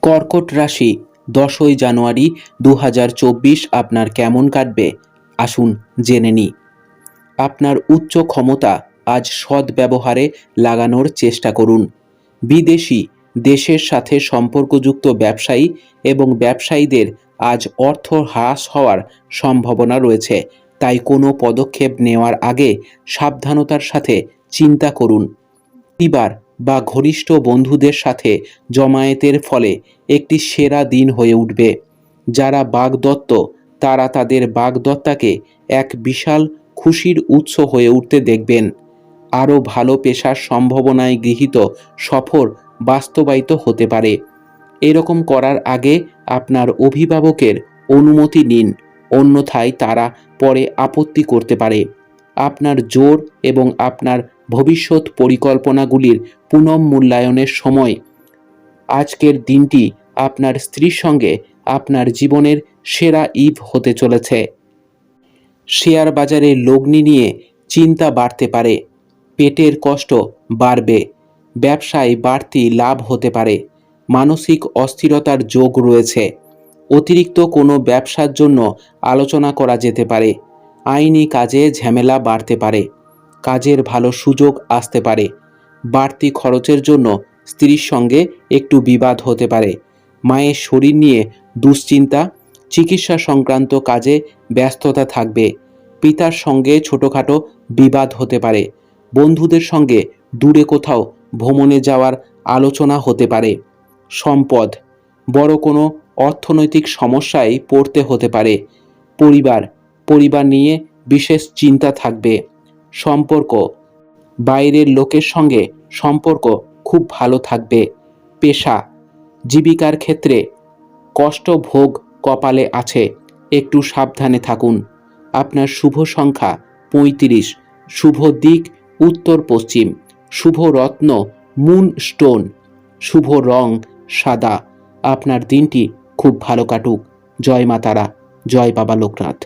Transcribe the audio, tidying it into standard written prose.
কর্কট রাশি 10ই জানুয়ারি 2024 আপনার কেমন কাটবে আসুন জেনে নিই। আপনার উচ্চ ক্ষমতা আজ সদ্ব্যবহারে লাগানোর চেষ্টা করুন। বিদেশি দেশের সাথে সম্পর্কযুক্ত ব্যবসায়ী এবং ব্যবসায়ীদের আজ অর্থ হ্রাস হওয়ার সম্ভাবনা রয়েছে, তাই কোনো পদক্ষেপ নেওয়ার আগে সাবধানতার সাথে চিন্তা করুন। পরিবার বা ঘনিষ্ঠ বন্ধুদের সাথে জমায়েতের ফলে একটি সেরা দিন হয়ে উঠবে। যারা বাগদত্ত তারা তাদের বাগদত্তাকে এক বিশাল খুশির উৎস হয়ে উঠতে দেখবেন। আরও ভালো পেশার সম্ভাবনায় গৃহীত সফর বাস্তবায়িত হতে পারে। এরকম করার আগে আপনার অভিভাবকের অনুমতি নিন, অন্যথায় তারা পরে আপত্তি করতে পারে। আপনার জোর এবং আপনার ভবিষ্যৎ পরিকল্পনাগুলির পুনঃমূল্যায়নের সময় আজকের দিনটি আপনার স্ত্রীর সঙ্গে আপনার জীবনের সেরা ঈদ হতে চলেছে। শেয়ার বাজারে লগ্নি নিয়ে চিন্তা বাড়তে পারে, পেটের কষ্ট বাড়বে, ব্যবসায় বাড়তি লাভ হতে পারে, মানসিক অস্থিরতার যোগ রয়েছে। অতিরিক্ত কোনো ব্যবসার জন্য আলোচনা করা যেতে পারে। আইনি কাজে ঝামেলা বাড়তে পারে, কাজের ভালো সুযোগ আসতে পারে। বাড়তি খরচের জন্য স্ত্রীর সঙ্গে একটু বিবাদ হতে পারে। মায়ের শরীর নিয়ে দুশ্চিন্তা, চিকিৎসা সংক্রান্ত কাজে ব্যস্ততা থাকবে। পিতার সঙ্গে ছোটোখাটো বিবাদ হতে পারে। বন্ধুদের সঙ্গে দূরে কোথাও ভ্রমণে যাওয়ার আলোচনা হতে পারে। সম্পদ, বড় কোনো অর্থনৈতিক সমস্যায় পড়তে হতে পারে। পরিবার নিয়ে বিশেষ চিন্তা থাকবে। সম্পর্ক, বাইরের লোকের সঙ্গে সম্পর্ক খুব ভালো থাকবে। পেশা, জীবিকার ক্ষেত্রে কষ্ট ভোগ কপালে আছে, একটু সাবধানে থাকুন। আপনার শুভ সংখ্যা 35, শুভ দিক উত্তর পশ্চিম, শুভ রত্ন মুন স্টোন, শুভ রং সাদা। আপনার দিনটি খুব ভালো কাটুক। জয় মা তারা, জয় বাবা লোকনাথ।